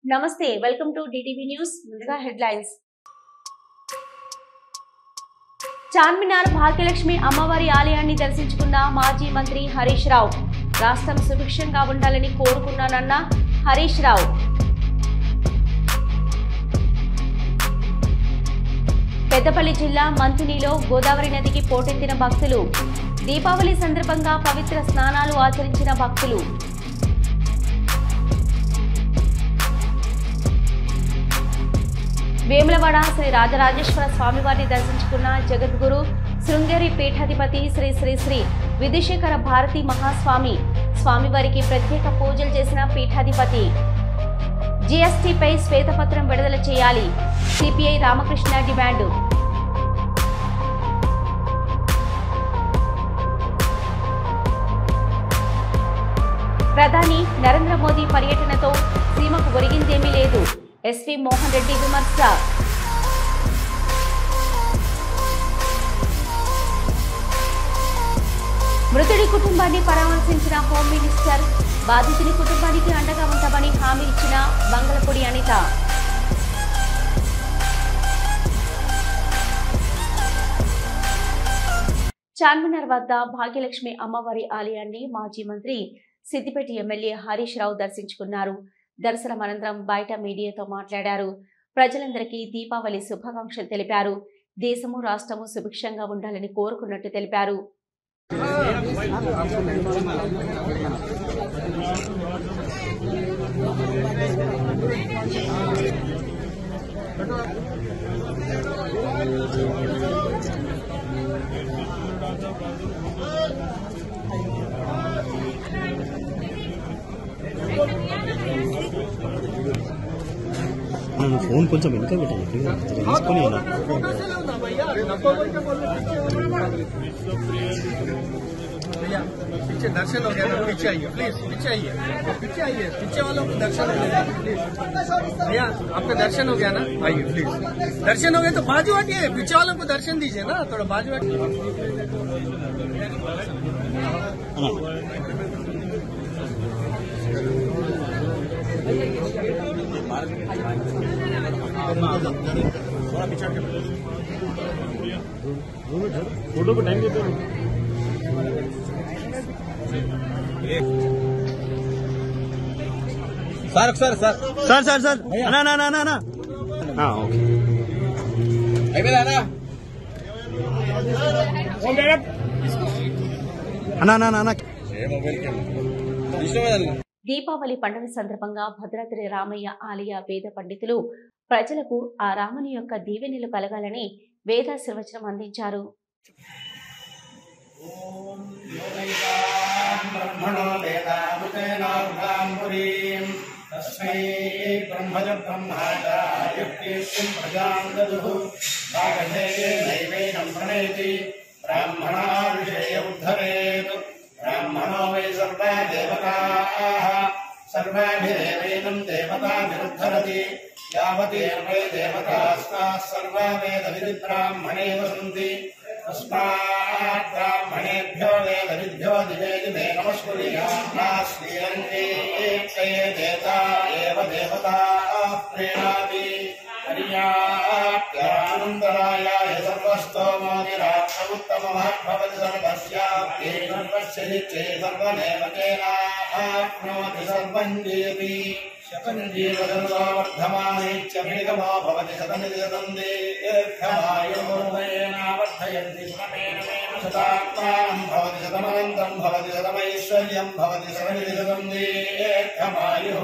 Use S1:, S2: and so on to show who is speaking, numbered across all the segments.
S1: నమస్తే, welcome to DTV news. ముందుగా headlines. Charminar Bhagyalakshmi అమ్మవారి ఆలయాన్ని దర్శించుకున్న మాజీ మంత్రి హరీష్ రావు. రాష్ట్రం సుభిక్షంగా ఉండాలని కోరుకున్నానన్న హరీష్ రావు. పెద్దపల్లి జిల్లా మంథినిలో గోదావరి నదికి పోటెత్తిన భక్తులు. దీపావళి సందర్భంగా పవిత్ర స్నానాలు ఆచరించిన భక్తులు. వేములవాడ శ్రీ రాజరాజేశ్వర స్వామివారిని దర్శించుకున్న జగద్గురు శృంగేరి పీఠాధిపతి శ్రీ శ్రీ శ్రీ విధుశేఖర భారతి మహాస్వామి. స్వామివారికి ప్రత్యేక పూజలు చేసిన పీఠాధిపతి. జీఎస్టీపై శ్వేతపత్రం విడుదల చేయాలి, సిపిఐ రామకృష్ణ డిమాండ్. ప్రధాని నరేంద్ర మోదీ పర్యటనతో సీమకు ఒరిగిందేమీ లేదు, ఎస్వి మోహన్ రెడ్డి విమర్శ. మృతుడి కుటుంబాన్ని పరామర్శించిన హోం మినిస్టర్. బాధితుని కుటుంబానికి అండగా ఉంటామని హామీ ఇచ్చిన బంగళపూడి అనిత. చార్మినార్ వద్ద భాగ్యలక్ష్మి అమ్మవారి ఆలయాన్ని మాజీ మంత్రి సిద్దిపేట ఎమ్మెల్యే హరీష్ రావు దర్శించుకున్నారు. దర్శనం అనంతరం బయట మీడియాతో మాట్లాడారు. ప్రజలందరికీ దీపావళి శుభాకాంక్షలు తెలిపారు. దేశము రాష్ట్రము సుభిక్షంగా ఉండాలని కోరుకున్నట్టు తెలిపారు.
S2: फोन కొంచెం వెనక పెట్టండి, తీసుకొని
S3: पीछे दर्शन हो गया ना, पीछे आइए प्लीज, पीछे आइए, पीछे वालों को दर्शन हो गया प्लीज। भैया आपका दर्शन हो गया ना, आइए प्लीज। दर्शन हो गया तो बाजू हटिए, पीछे वालों को दर्शन दीजिए ना, थोड़ा बाजू हटिए।
S2: फोटो को टाइम देते
S3: sir sir sir
S2: sir sir sir ना ना ना ना ना हाँ ओके ना ना ना ना
S1: దీపావళి పండుగ సందర్భంగా భద్రాద్రి రామయ్య ఆలయ వేద పండితులు ప్రజలకు ఆ రాముని యొక్క దీవెనలు కలగాలని వేదాశీర్వచనం అందించారు.
S4: ब्राह्मणो वै सर्वा देवताः सर्वाभिरेवैनं देवताभिरुद्धरति यावती वै देवतास्ताः सर्वा वेदविधिब्राह्मणेव सन्ति तस्मात् ब्राह्मणेभ्यो वेदविद्भ्यो दिवे दिवे नमस्कुर्याः श्रीरङ्गे देवता एव देवताः प्रीणाति हरियाप्यानन्दरायाय सर्वस्तोमोदिरात्तमुत्तमः भवति सर्वस्याप्ये सर्वस्य सर्वमेव तेनाप्नोति सर्वं जयति शतञ्जीवदन्तो वर्धमानेत्यभिगमो भवति शतनिर्जतं दीर्घमायुर्वेणावर्धयन्ति शतात्मानं भवति शतमनन्तं भवति शतमैश्वर्यं भवति शतनिर्जतं दीर्घमायुः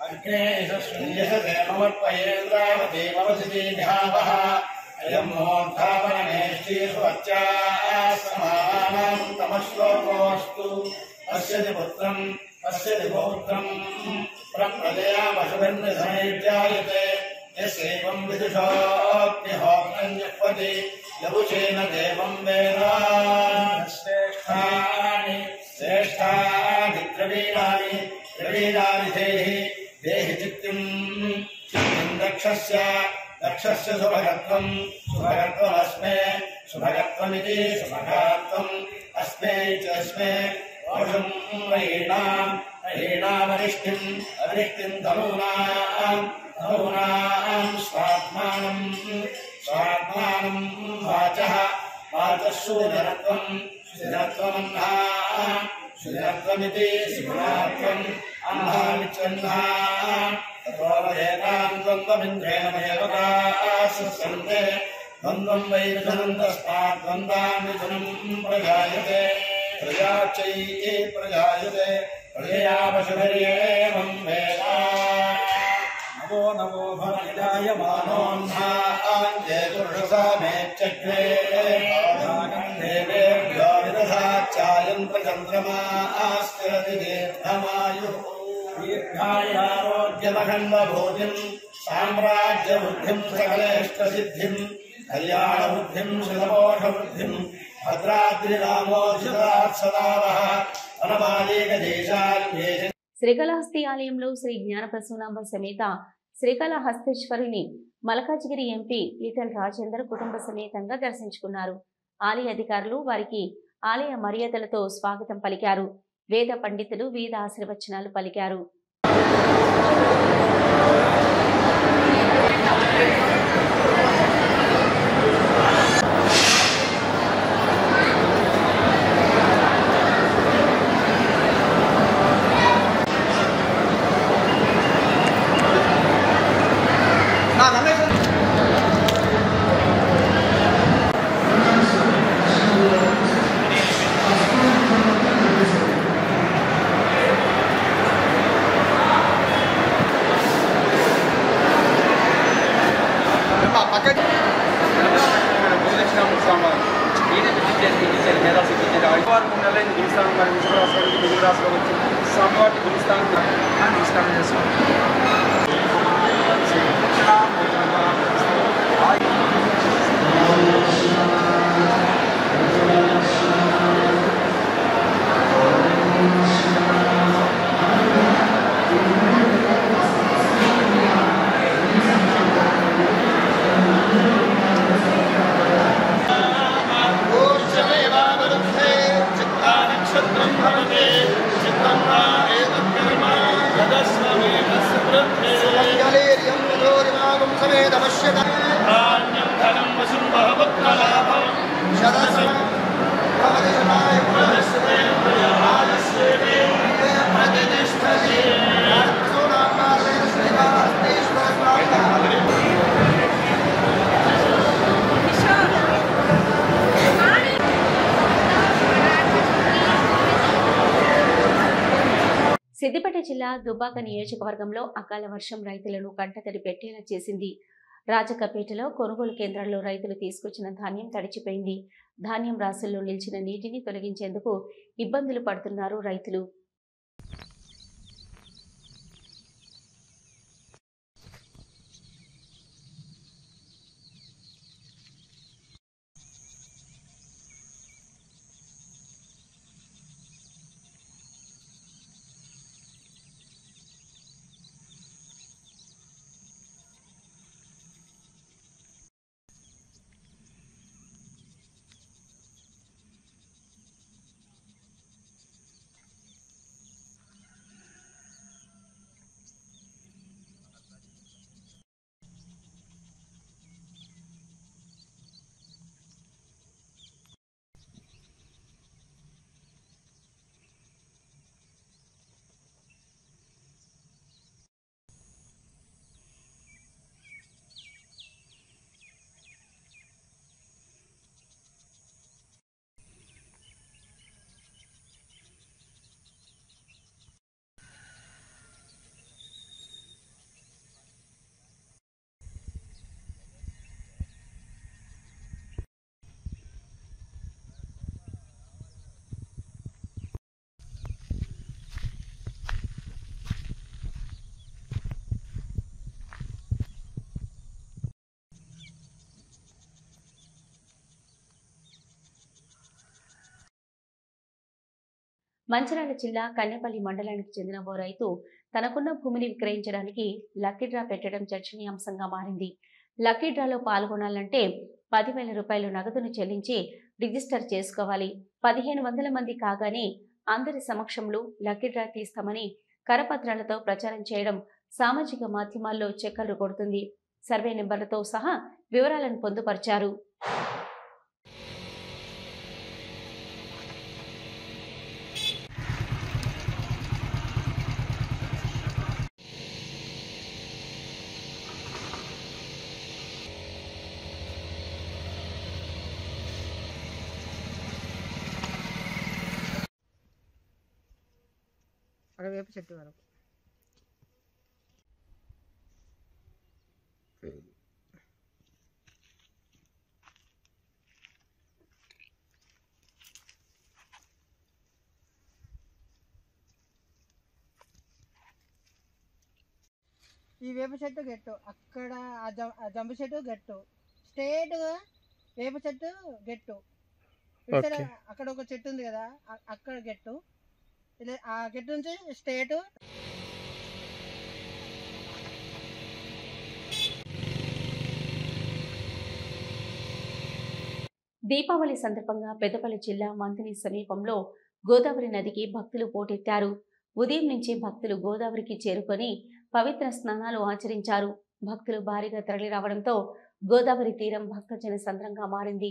S4: अग्नेशमर्पयेन्द्रावदेववसितीभ्यावः अयं मोर्धापनमेष्टिषु अच्छासमानां तमश्लोकोऽस्तु अस्य च पुत्रम् अस्य च पौत्रम् प्रप्रजया पशुभिर्निधनैर्जायते यस्यैवं विदुषोऽग्निहोत्रं जह्वति यवुषेण देवं वेद श्रेष्ठानि श्रेष्ठानि द्रवीणानि द्रवीणानि देहि चित्तिम् दक्षस्य शुभगत्वम् शुभगत्वमस्मे शुभगत्वमिति शुभगत्वम् अस्मे च अस्मे रोषं महीणामरिष्टिम् अरिष्टिम् तनूनाम् स्वात्मानम् वाचः शूरत्वम् शुद्धत्वमिति शिवरात्वम् अम्भाविच्छन्नाः ततोऽवधेताम् द्वन्द्वमिन्द्रेण देवतासुसन्ते द्वन्द्वम् वै विधनम् तस्मात् द्वन्द्वान् मिथुनम् प्रजायते प्रजायते प्रजया पशुभिर्येवम् वेद नमो नमो भवनिदायमानोऽह्नाञ्जे पुरुषसामेत्यग्रे देवेभ्यो विदधाच्चायन्त्रचन्द्रमास्तिरति दीर्घमायुः दीर्घायारोग्यमखण्डभूतिम् साम्राज्यबुद्धिम् सकलेष्टसिद्धिम् कल्याणबुद्धिम् सुलभोषबुद्धिम् भद्राद्रिरामोऽधिरात् सदावः वनमालीकदेशाल्ये
S1: శ్రీకాళహస్తి ఆలయంలో శ్రీ జ్ఞానప్రసూనాంబ సమేత శ్రీకాళహస్తీశ్వరిని మల్కాజ్గిరి ఎంపీ ఈటెల రాజేందర్ కుటుంబ సమేతంగా దర్శించుకున్నారు. ఆలయ అధికారులు వారికి ఆలయ మర్యాదలతో స్వాగతం పలికారు. వేద పండితులు వేద ఆశీర్వచనాలు పలికారు. సిద్దిపేట జిల్లా దుబ్బాక నియోజకవర్గంలో అకాల వర్షం రైతులను కంటతడి పెట్టేలా చేసింది. రాజకపేటలో కొనుగోలు కేంద్రాల్లో రైతులు తీసుకొచ్చిన ధాన్యం తడిచిపోయింది. ధాన్యం రాసుల్లో నిలిచిన నీటిని తొలగించేందుకు ఇబ్బందులు పడుతున్నారు రైతులు. మంచిర్యాల జిల్లా కన్నెపల్లి మండలానికి చెందిన ఓ రైతు తనకున్న భూమిని విక్రయించడానికి లక్కీ డ్రా పెట్టడం చర్చనీయాంశంగా మారింది. లక్కీ డ్రాలో పాల్గొనాలంటే 10,000 రూపాయలు నగదును చెల్లించి రిజిస్టర్ చేసుకోవాలి. 1,500 మంది కాగానే అందరి సమక్షంలో లక్కీ డ్రా తీస్తామని కరపత్రాలతో ప్రచారం చేయడం సామాజిక మాధ్యమాల్లో చక్కర్లు కొడుతుంది. సర్వే నెంబర్లతో సహా వివరాలను పొందుపరిచారు.
S5: అక్కడ వేప చెట్టు వరకు ఈ వేప చెట్టు గెట్టు, అక్కడ ఆ జంబు చెట్టు గెట్టు, స్ట్రేట్ వేప చెట్టు గెట్టు, అక్కడ ఒక చెట్టు ఉంది కదా అక్కడ గెట్టు, ఆ గెట్టు నుంచి స్ట్రేట్.
S1: దీపావళి సందర్భంగా పెద్దపల్లి జిల్లా మంతిని సమీపంలో గోదావరి నదికి భక్తులు పోటెత్తారు. ఉదయం నుంచి భక్తులు గోదావరికి చేరుకొని పవిత్ర స్నానాలు ఆచరించారు. భక్తులు భారీగా తరలిరావడంతో గోదావరి తీరం భక్తజన సంద్రంగా మారింది.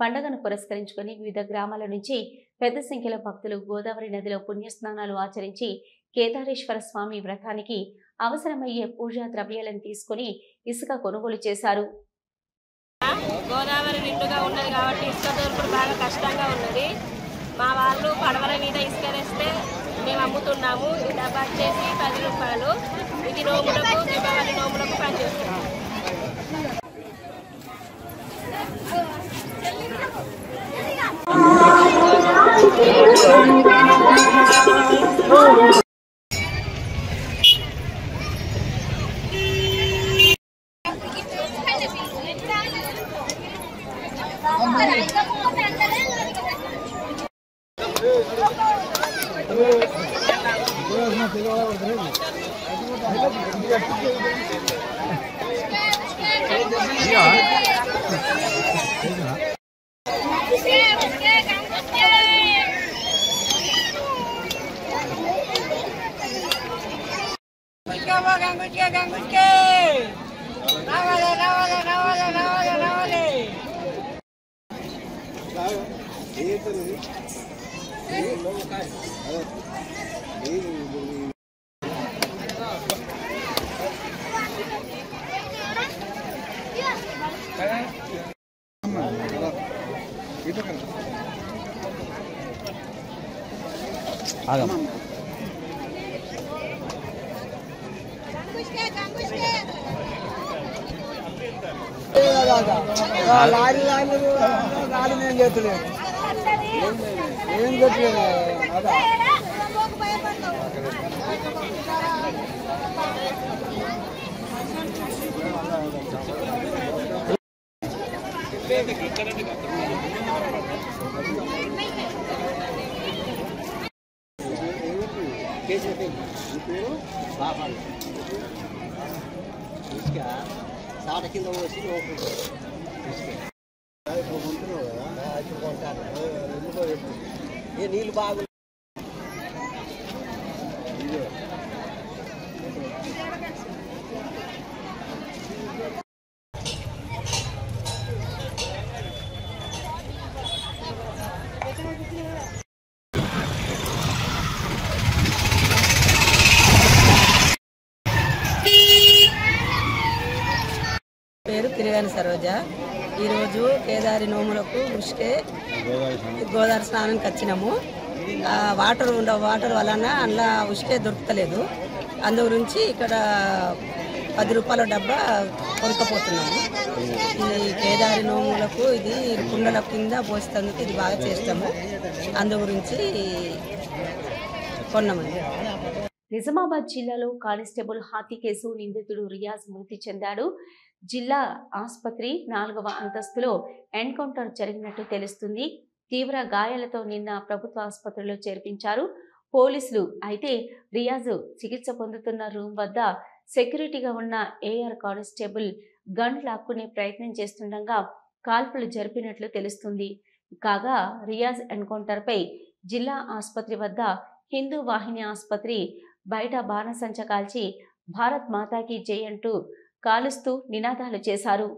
S1: పండుగను పురస్కరించుకొని వివిధ గ్రామాల నుంచి పెద్ద సంఖ్యలో భక్తులు గోదావరి నదిలో పుణ్యస్నానాలు ఆచరించి కేదారేశ్వర స్వామి వ్రతానికి అవసరమయ్యే పూజా ద్రవ్యాలను తీసుకుని ఇసుక కొనుగోలు చేశారు.
S6: గోదావరి నిండుగా ఉన్నది కాబట్టి ఇసుక దొరుకుడు బాగా కష్టంగా ఉన్నది. మా వాళ్ళు పడవల మీద ఇసుక తెస్తే మేము అమ్ముతున్నాము. ఈ డబ్బా వచ్చేసి 10 రూపాయలు. ఇది నోములకు, దీపావళి నోములకు పనిచేస్తున్నాము.
S5: లారీ రాదు, నేను చేస్తలేదు, ఏం చెప్పలేదు. సాట కింద పోసి నీళ్ళు బాగా
S6: పేరు తిరిగాని సరోజ. ఈరోజు కేదారి నోములకు ఉష్కే గోదావరి స్నానానికి వచ్చినాము. వాటర్ వలన అందులో ఉష్కే దొరుకుతలేదు. అందు గురించి ఇక్కడ 10 రూపాయల డబ్బా కొనుక్కపోతున్నాము. ఈ కేదారి నోములకు ఇది కుండల కింద పోసేందుకు ఇది బాగా చేస్తాము. అందు గురించి కొన్నామండి.
S1: నిజామాబాద్ జిల్లాలో కానిస్టేబుల్ హత్య కేసు నిందితుడు రియాజ్ మృతి చెందాడు. జిల్లా ఆసుపత్రి 4వ అంతస్తులో ఎన్కౌంటర్ జరిగినట్టు తెలుస్తుంది. తీవ్ర గాయాలతో నిన్న ప్రభుత్వ ఆసుపత్రిలో చేర్పించారు పోలీసులు. అయితే రియాజ్ చికిత్స పొందుతున్న రూమ్ వద్ద సెక్యూరిటీగా ఉన్న ఏఆర్ కానిస్టేబుల్ గన్ లాక్కునే ప్రయత్నం చేస్తుండగా కాల్పులు జరిపినట్లు తెలుస్తుంది. కాగా రియాజ్ ఎన్కౌంటర్పై జిల్లా ఆసుపత్రి వద్ద హిందూ వాహిని ఆసుపత్రి బయట బాణసంచ కాల్చి భారత్ మాతాకి జై అంటూ కాలుస్తూ నినాదాలు చేశారు.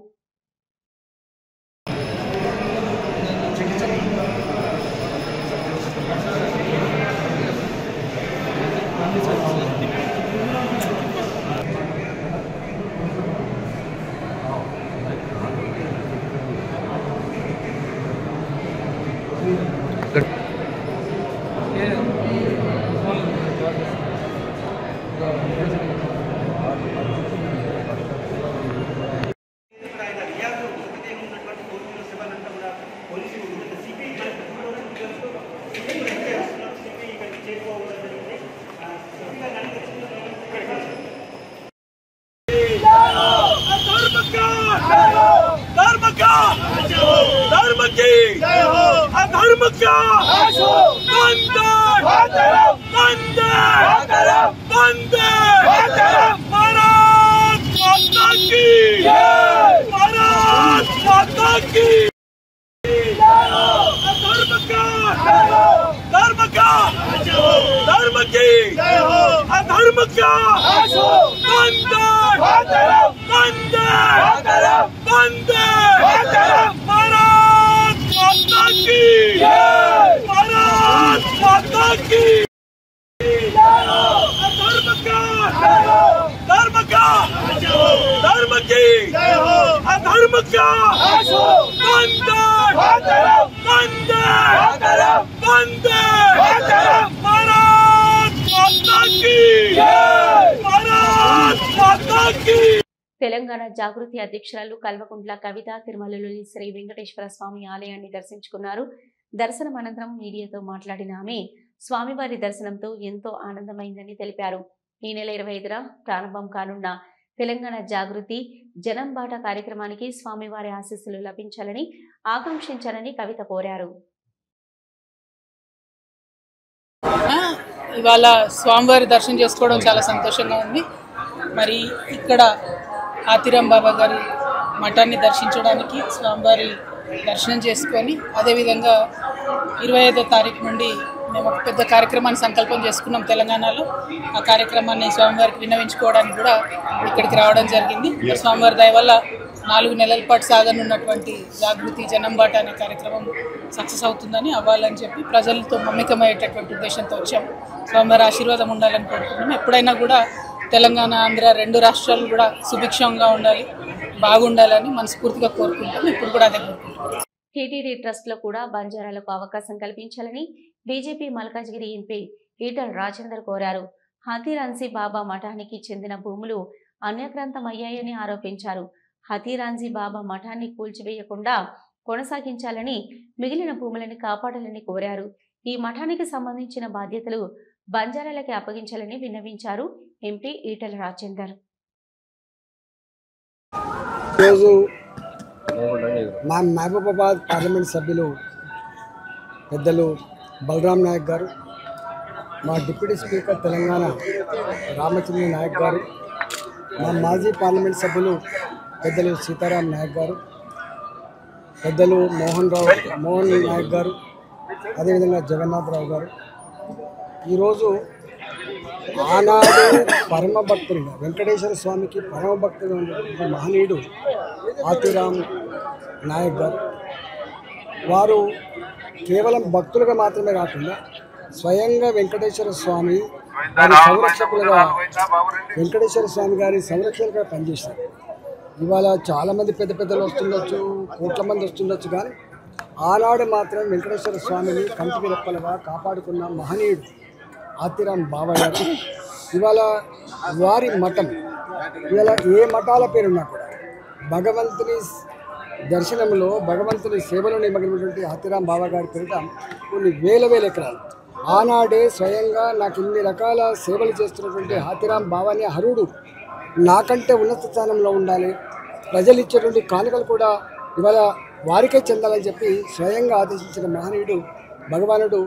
S1: తెలంగాణ జాగృతి అధ్యక్షురాలు కల్వకుంట్ల కవిత తిరుమలలోని శ్రీ వెంకటేశ్వర స్వామి ఆలయాన్ని దర్శించుకున్నారు. దర్శనం అనంతరం మీడియాతో మాట్లాడిన ఆమె స్వామివారి దర్శనంతో ఎంతో ఆనందమైందని తెలిపారు. ఈ నెల 25న ప్రారంభం కానున్న తెలంగాణ జాగృతి జనం బాట కార్యక్రమానికి స్వామివారి ఆశీస్సులు లభించాలని ఆకాంక్షించాలని కవిత కోరారు.
S7: ఇవాళ స్వామివారి దర్శనం చేసుకోవడం చాలా సంతోషంగా ఉంది. మరి ఇక్కడ ఆతిరాం బాబా గారి మఠాన్ని దర్శించడానికి స్వామివారి దర్శనం చేసుకొని అదేవిధంగా 25వ తారీఖు నుండి మేము ఒక పెద్ద కార్యక్రమాన్ని సంకల్పం చేసుకున్నాం తెలంగాణలో. ఆ కార్యక్రమాన్ని స్వామివారికి విన్నవించుకోవడానికి కూడా ఇక్కడికి రావడం జరిగింది. స్వామివారి దయ వల్ల 4 నెలల పాటు సాగనున్నటువంటి జాగృతి జనం బాట అనే కార్యక్రమం సక్సెస్ అవుతుందని అవ్వాలని చెప్పి ప్రజలతో మమేకమయ్యేటటువంటి ఉద్దేశంతో వచ్చాము. స్వామివారి ఆశీర్వాదం ఉండాలని కోరుకుంటున్నాం. ఎప్పుడైనా కూడా తెలంగాణ ఆంధ్ర 2 రాష్ట్రాలు కూడా సుభిక్షంగా ఉండాలి, బాగుండాలని మనస్ఫూర్తిగా కోరుకుంటాం. ఇప్పుడు కూడా అదే కోరుకుంటున్నాం.
S1: టీటీడీ ట్రస్ట్లో కూడా బంజారాలకు అవకాశం కల్పించాలని బీజేపీ మల్కాజ్గిరి ఎంపీ ఈటల రాజేందర్ కోరారు. హతీరాన్సీ బాబా మఠానికి చెందిన భూములు అన్యక్రాంతమయ్యాయని ఆరోపించారు. హతీరాన్సీ బాబా మఠాన్ని కూల్చివేయకుండా కొనసాగించాలని, మిగిలిన భూములను కాపాడాలని కోరారు. ఈ మఠానికి సంబంధించిన బాధ్యతలు బంజారాలకి అప్పగించాలని విన్నవించారు ఎంపీ ఈటల రాజేందర్.
S8: మా మహబూబాబాద్ పార్లమెంట్ సభ్యులు పెద్దలు బలరాం నాయక్ గారు, మా డిప్యూటీ స్పీకర్ తెలంగాణ రామచంద్ర నాయక్ గారు, మా మాజీ పార్లమెంట్ సభ్యులు పెద్దలు సీతారాం నాయక్ గారు, పెద్దలు మోహన్ నాయక్ గారు, అదేవిధంగా జగన్నాథరావు గారు ఈరోజు ఆనాడు పరమ భక్తులుగా వెంకటేశ్వర స్వామికి పరమ భక్తులు ఉన్నటువంటి మహనీయుడు ఆతిరాం నాయక్ గారు, వారు కేవలం భక్తులుగా మాత్రమే కాకుండా స్వయంగా వెంకటేశ్వర స్వామి వారి సంరక్షకులుగా వెంకటేశ్వర స్వామి గారి సంరక్షకులుగా పనిచేశారు. ఇవాళ చాలామంది పెద్ద పెద్దలు వస్తుండొచ్చు, కోట్ల మంది వస్తుండొచ్చు, కానీ ఆనాడు మాత్రం వెంకటేశ్వర స్వామిని కంటికి రెప్పలుగా కాపాడుకున్న మహనీయుడు ఆతిరాం బాబా గారు. ఇవాళ వారి మఠం ఇవాళ ఏ మఠాల పేరున్నా కూడా భగవంతుని దర్శనంలో భగవంతుని సేవలో నిమగ్నమైనటువంటి ఆతిరాం బాబా గారి పేరిట కొన్ని వేల ఎకరాలు ఆనాడే స్వయంగా నాకు ఇన్ని రకాల సేవలు చేస్తున్నటువంటి ఆతిరాం బాబాని హరుడు నాకంటే ఉన్నత స్థానంలో ఉండాలి, ప్రజలు ఇచ్చేటువంటి కానుకలు కూడా ఇవాళ వారికే చెందాలని చెప్పి స్వయంగా ఆదేశించిన మహనీయుడు భగవానుడు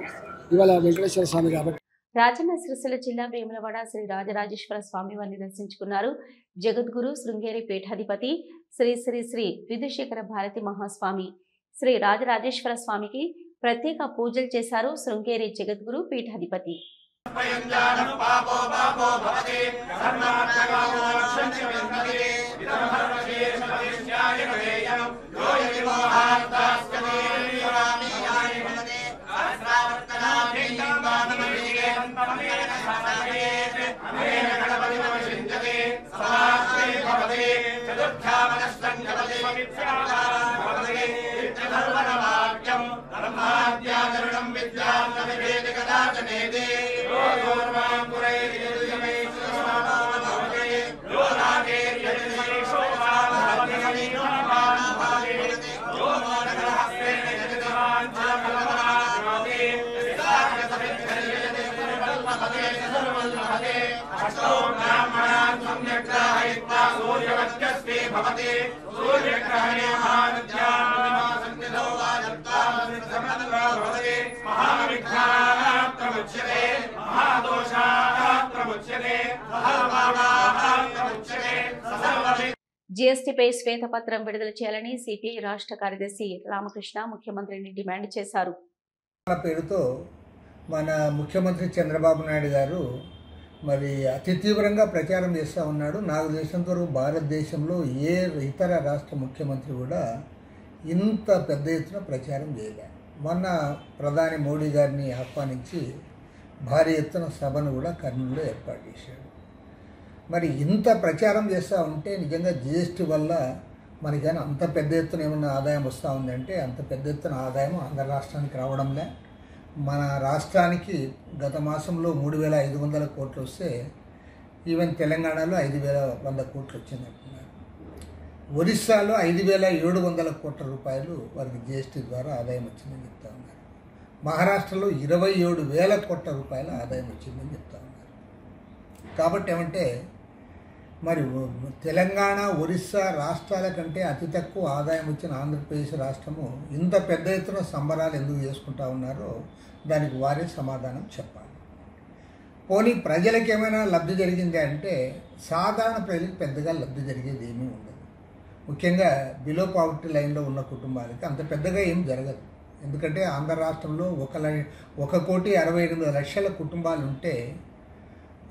S8: ఇవాళ వెంకటేశ్వర స్వామి. కాబట్టి
S1: రాజన్న సిరిసిల్ల జిల్లా వేములవాడ శ్రీ రాజరాజేశ్వర స్వామి వారిని దర్శించుకున్నారు. జగద్గురు శృంగేరి పీఠాధిపతి శ్రీ శ్రీ శ్రీ విధుశేఖర భారతి మహాస్వామి. శ్రీ రాజరాజేశ్వర స్వామికి ప్రత్యేక పూజలు చేశారు శృంగేరి జగద్గురు పీఠాధిపతి. జీఎస్టీపై శ్వేతపత్రం విడుదల చేయాలని సిపిఐ రాష్ట్ర కార్యదర్శి రామకృష్ణ ముఖ్యమంత్రిని డిమాండ్ చేశారు.
S9: పేరుతో మన ముఖ్యమంత్రి చంద్రబాబు నాయుడు గారు మరి అతి తీవ్రంగా ప్రచారం చేస్తూ ఉన్నాడు. నాకు తెలిసినంత వరకు భారతదేశంలో ఏ ఇతర రాష్ట్ర ముఖ్యమంత్రి కూడా ఇంత పెద్ద ఎత్తున ప్రచారం చేయలే. మొన్న ప్రధాని మోడీ గారిని ఆహ్వానించి భారీ ఎత్తున సభను కూడా కర్నూలులో ఏర్పాటు చేశాడు. మరి ఇంత ప్రచారం చేస్తూ ఉంటే నిజంగా జీఎస్టీ వల్ల మనకైనా అంత పెద్ద ఎత్తున ఏమన్నా ఆదాయం వస్తూ ఉందంటే అంత పెద్ద ఎత్తున ఆదాయం ఆంధ్ర రాష్ట్రానికి రావడంలే. మన రాష్ట్రానికి గత మాసంలో 3,500 కోట్లు వస్తే ఈవెన్ తెలంగాణలో 5,100 కోట్లు వచ్చిందంటున్నారు. ఒరిస్సాలో 5,700 కోట్ల రూపాయలు వారికి జీఎస్టీ ద్వారా ఆదాయం వచ్చిందని చెప్తా ఉన్నారు. మహారాష్ట్రలో 27,000 కోట్ల రూపాయల ఆదాయం వచ్చిందని చెప్తా ఉన్నారు. కాబట్టి ఏమంటే మరి తెలంగాణ ఒరిస్సా రాష్ట్రాల కంటే అతి తక్కువ ఆదాయం వచ్చిన ఆంధ్రప్రదేశ్ రాష్ట్రము ఇంత పెద్ద ఎత్తున సంబరాలు ఎందుకు చేసుకుంటా ఉన్నారో దానికి వారే సమాధానం చెప్పాలి. పోనీ ప్రజలకు ఏమైనా లబ్ధి జరిగింది అంటే సాధారణ ప్రజలకు పెద్దగా లబ్ధి జరిగేది ఏమీ ఉండదు. ముఖ్యంగా బిలో పావర్టీ లైన్లో ఉన్న కుటుంబాలకి అంత పెద్దగా ఏం జరగదు. ఎందుకంటే ఆంధ్ర రాష్ట్రంలో 1,68,00,000 కుటుంబాలు ఉంటే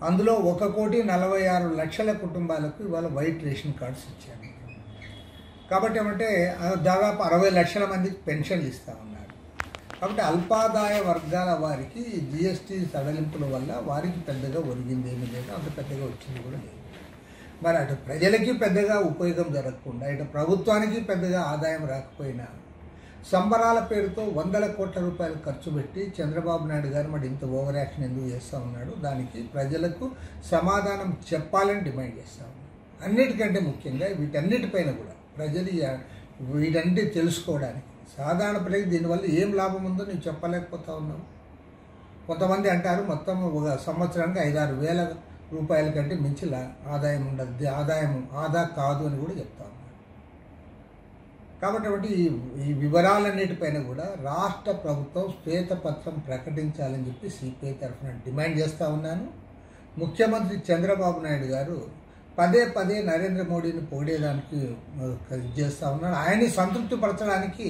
S9: అందులో 1,46,00,000 కుటుంబాలకు ఇవాళ వైట్ రేషన్ కార్డ్స్ ఇచ్చారు. కాబట్టి ఏమంటే దాదాపు 60 లక్షల మందికి పెన్షన్లు ఇస్తూ ఉన్నారు. కాబట్టి అల్పాదాయ వర్గాల వారికి జీఎస్టీ సడలింపుల వల్ల వారికి పెద్దగా ఒరిగింది ఏమీ లేదు, అంత పెద్దగా వచ్చింది కూడా లేదు. మరి అటు ప్రజలకి పెద్దగా ఉపయోగం జరగకుండా ఇటు ప్రభుత్వానికి పెద్దగా ఆదాయం రాకపోయినా సంబరాల పేరుతో 100 కోట్ల రూపాయలు ఖర్చు పెట్టి చంద్రబాబు నాయుడు గారు మరి ఇంత ఓవర్ యాక్షన్ ఎందుకు చేస్తూ ఉన్నాడు, దానికి ప్రజలకు సమాధానం చెప్పాలని డిమాండ్ చేస్తూ ఉన్నాడు. అన్నిటికంటే ముఖ్యంగా వీటన్నిటిపైన కూడా ప్రజలు వీటన్నిటి తెలుసుకోవడానికి సాధారణ ప్రజలకు దీనివల్ల ఏం లాభం ఉందో నువ్వు చెప్పలేకపోతా ఉన్నావు. కొంతమంది అంటారు మొత్తం ఒక సంవత్సరానికి 5-6 వేల రూపాయల కంటే మించి ఆదాయం ఉండదు, ఆదా కాదు అని కూడా చెప్తా ఉన్నారు. కాబట్టి ఈ వివరాలన్నిటిపైన కూడా రాష్ట్ర ప్రభుత్వం శ్వేతపత్రం ప్రకటించాలని చెప్పి సిపిఐ తరఫున డిమాండ్ చేస్తూ ఉన్నాను. ముఖ్యమంత్రి చంద్రబాబు నాయుడు గారు పదే నరేంద్ర మోడీని పొగిడేదానికి చేస్తూ ఉన్నాడు. ఆయన్ని సంతృప్తిపరచడానికి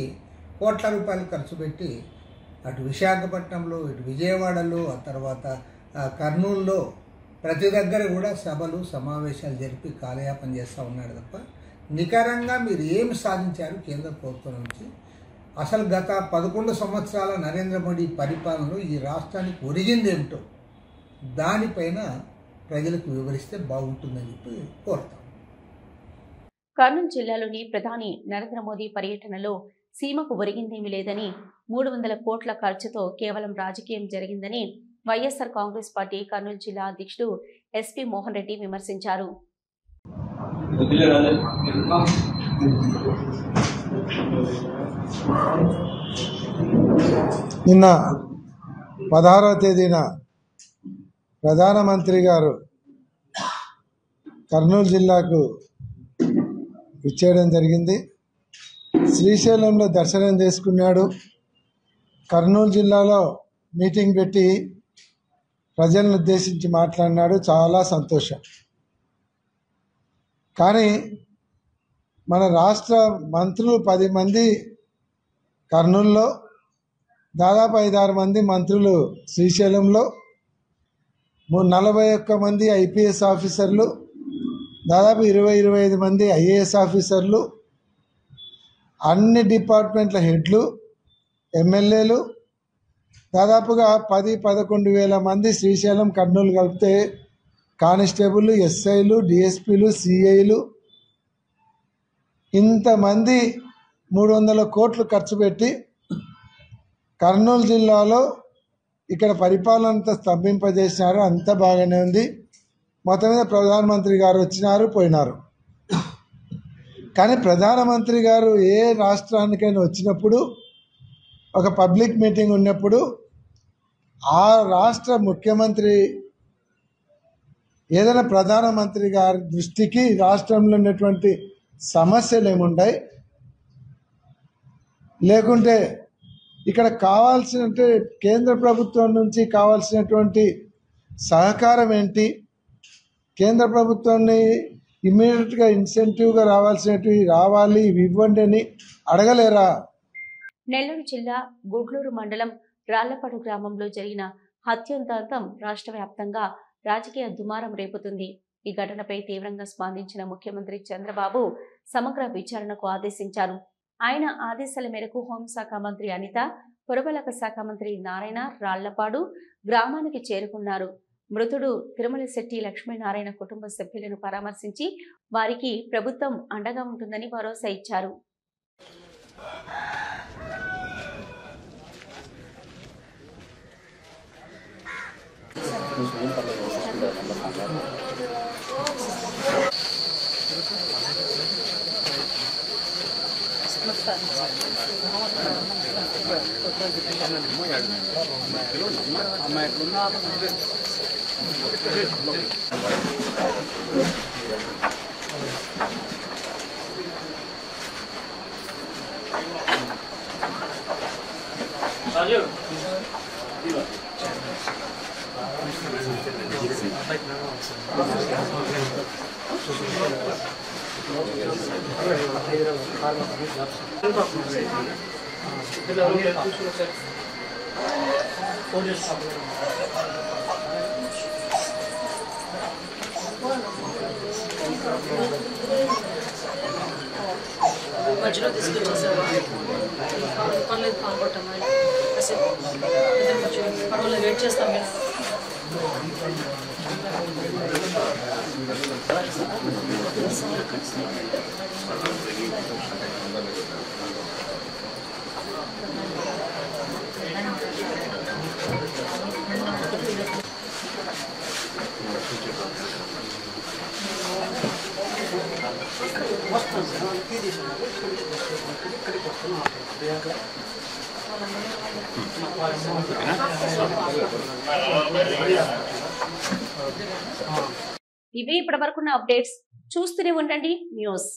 S9: కోట్ల రూపాయలు ఖర్చు పెట్టి అటు విశాఖపట్నంలో ఇటు విజయవాడలో ఆ తర్వాత కర్నూలులో ప్రతి దగ్గర కూడా సభలు సమావేశాలు జరిపి కాలయాపన చేస్తూ ఉన్నాడు తప్ప నికరంగా మీరు ఏమి సాధించారు కేంద్ర ప్రభుత్వం నుంచి? అసలు గత 11 సంవత్సరాల నరేంద్ర మోడీ పరిపాలనలో ఈ రాష్ట్రానికి ఒరిగింది ఏమిటో దానిపైన ప్రజలకు వివరిస్తే బాగుంటుందని చెప్పి కోరుతాం.
S1: కర్నూలు జిల్లాలోని ప్రధాని నరేంద్ర మోదీ పర్యటనలో సీమకు ఒరిగిందేమీ లేదని 300 కోట్ల ఖర్చుతో కేవలం రాజకీయం జరిగిందని వైఎస్ఆర్ కాంగ్రెస్ పార్టీ కర్నూలు జిల్లా అధ్యక్షుడు ఎస్పీ మోహన్ రెడ్డి విమర్శించారు.
S10: నిన్న 16వ తేదీన ప్రధానమంత్రి గారు కర్నూలు జిల్లాకు విచ్చేయడం జరిగింది. శ్రీశైలంలో దర్శనం చేసుకున్నాడు. కర్నూలు జిల్లాలో మీటింగ్ పెట్టి ప్రజలను ఉద్దేశించి మాట్లాడినాడు. చాలా సంతోషం. కానీ మన రాష్ట్ర మంత్రులు 10 మంది కర్నూలులో దాదాపు 5-6 మంది మంత్రులు శ్రీశైలంలో, 41 మంది ఐపీఎస్ ఆఫీసర్లు, దాదాపు 20-25 మంది ఐఏఎస్ ఆఫీసర్లు, అన్ని డిపార్ట్మెంట్ల హెడ్లు, ఎమ్మెల్యేలు, దాదాపుగా 10-11 వేల మంది శ్రీశైలం కర్నూలు కలిపితే కానిస్టేబుల్, ఎస్ఐలు, డిఎస్పీలు, సిఐలు, ఇంతమంది 300 కోట్లు ఖర్చు పెట్టి కర్నూలు జిల్లాలో ఇక్కడ పరిపాలనంతా స్తంభింపజేసినారు. అంతా బాగానే ఉంది. మొత్తం మీద ప్రధానమంత్రి గారు వచ్చినారు, పోయినారు. కానీ ప్రధానమంత్రి గారు ఏ రాష్ట్రానికైనా వచ్చినప్పుడు, ఒక పబ్లిక్ మీటింగ్ ఉన్నప్పుడు ఆ రాష్ట్ర ముఖ్యమంత్రి ఏదైనా ప్రధానమంత్రి గారి దృష్టికి రాష్ట్రంలో ఉన్నటువంటి సమస్యలు ఏముంటాయి, లేకుంటే ఇక్కడ కావాల్సినట్టు కేంద్ర ప్రభుత్వం నుంచి కావాల్సినటువంటి సహకారం ఏంటి, కేంద్ర ప్రభుత్వాన్ని ఇమ్మీడియట్గా ఇన్సెంటివ్గా రావాల్సినవి రావాలి, ఇవి ఇవ్వండి అని అడగలేరా?
S1: నెల్లూరు జిల్లా గుడ్లూరు మండలం రాళ్లపాడు గ్రామంలో జరిగిన హత్యోదంతం రాష్ట్ర వ్యాప్తంగా రాజకీయ దుమారం రేపుతుంది. ఈ ఘటనపై తీవ్రంగా స్పందించిన ముఖ్యమంత్రి చంద్రబాబు సమగ్ర విచారణకు ఆదేశించారు. ఆయన ఆదేశాల మేరకు హోంశాఖ మంత్రి అనిత, పురపాలక శాఖ మంత్రి నారాయణ రాళ్లపాడు గ్రామానికి చేరుకున్నారు. మృతుడు తిరుమలశెట్టి లక్ష్మీనారాయణ కుటుంబ సభ్యులను పరామర్శించి వారికి ప్రభుత్వం అండగా ఉంటుందని భరోసా ఇచ్చారు.
S11: మధ్యలో తీసుకొచ్చేసారు. పర్లేదు కానుకుంటాం, పర్వాలేదు వెయిట్ చేస్తాం మేము.
S1: ఇవి ఇప్పటివరకున్న అప్డేట్స్. చూస్తూనే ఉండండి న్యూస్.